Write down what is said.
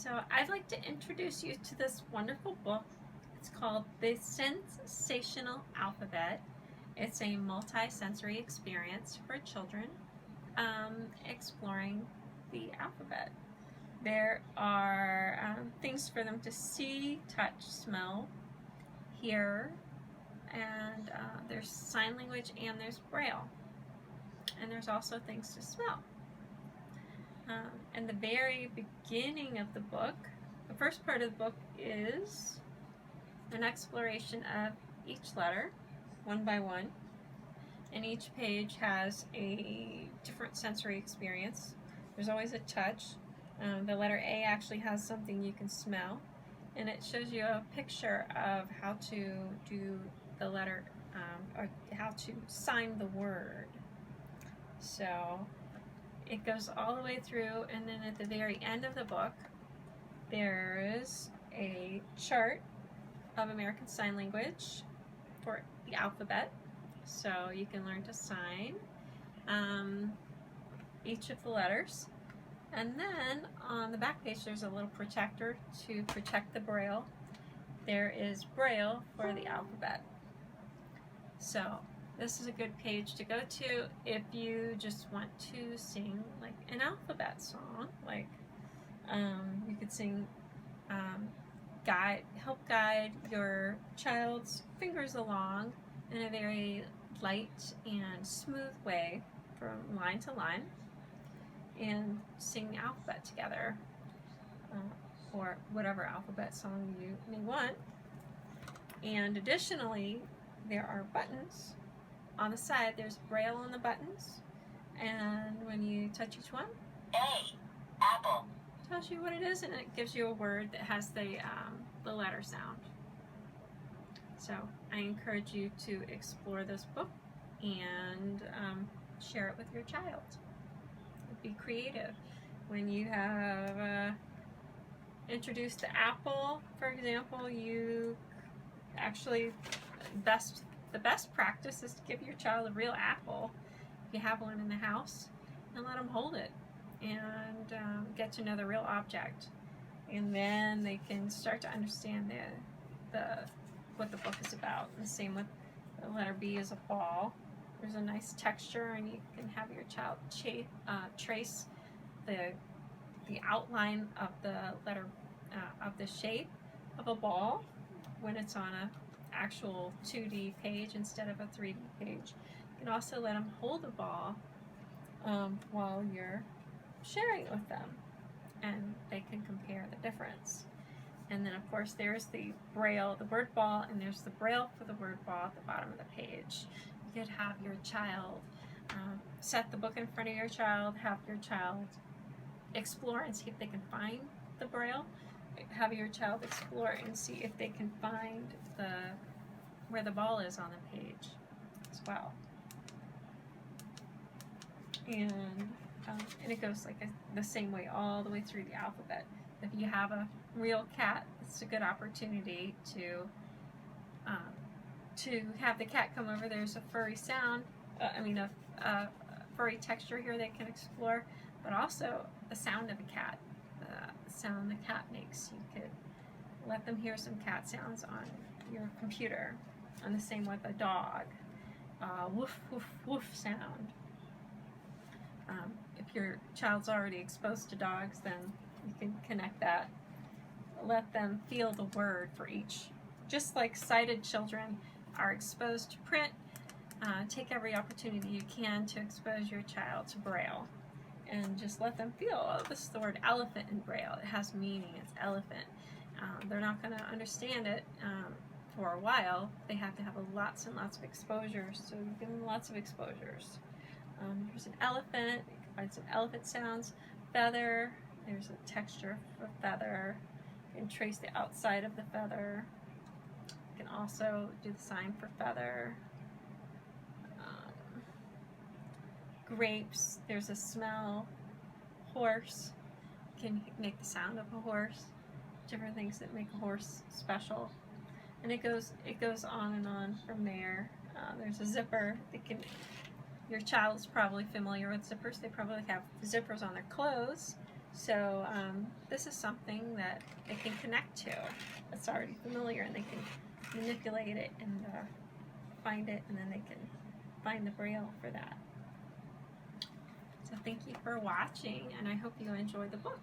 So I'd like to introduce you to this wonderful book. It's called The SENSEational Alphabet. It's a multi-sensory experience for children exploring the alphabet. There are things for them to see, touch, smell, hear, and there's sign language and there's Braille. And there's also things to smell. In the very beginning of the book, the first part of the book is an exploration of each letter, one by one, and each page has a different sensory experience. There's always a touch. The letter A actually has something you can smell, and it shows you a picture of how to do the letter, or how to sign the word. So it goes all the way through, and then at the very end of the book there is a chart of American Sign Language for the alphabet, so you can learn to sign each of the letters. And then on the back page there's a little protector to protect the Braille. There is Braille for the alphabet. So this is a good page to go to if you just want to sing like an alphabet song. Like you could sing, help guide your child's fingers along in a very light and smooth way from line to line, and sing the alphabet together, or whatever alphabet song you may want. And additionally, there are buttons on the side. There's Braille on the buttons, and when you touch each one, A, apple. Tells you what it is, and it gives you a word that has the letter sound. So I encourage you to explore this book and share it with your child. Be creative. When you have introduced the apple, for example, you actually the best practice is to give your child a real apple, if you have one in the house, and let them hold it and get to know the real object, and then they can start to understand what the book is about. And the same with the letter B is a ball. There's a nice texture, and you can have your child trace the outline of the letter of the shape of a ball when it's on a actual 2D page instead of a 3D page. You can also let them hold the ball while you're sharing it with them, and they can compare the difference. And then of course there's the Braille, the word ball, and there's the Braille for the word ball at the bottom of the page. You could have your child set the book in front of your child, have your child explore and see if they can find the Braille. Have your child explore and see if they can find where the ball is on the page as well. And it goes like the same way all the way through the alphabet. If you have a real cat, it's a good opportunity to have the cat come over. There's a furry sound, a furry texture here they can explore, but also the sound of a cat, the sound the cat makes. You could let them hear some cat sounds on your computer, and the same with a dog, woof woof woof sound. If your child's already exposed to dogs, then you can connect that. Let them feel the word for each. Just like sighted children are exposed to print, take every opportunity you can to expose your child to Braille, and just let them feel, oh, this is the word elephant in Braille. It has meaning, it's elephant. They're not going to understand it for a while. They have to have lots and lots of exposures, so you give them lots of exposures. There's an elephant, you can find some elephant sounds. Feather, there's a texture for feather. You can trace the outside of the feather. You can also do the sign for feather. Grapes, there's a smell. Horse, you can make the sound of a horse. Different things that make a horse special. And it goes on and on from there. There's a zipper. Your child is probably familiar with zippers. They probably have zippers on their clothes, So this is something that they can connect to. It's already familiar, and they can manipulate it and find it, and then they can find the Braille for that. So thank you for watching, and I hope you enjoy the book.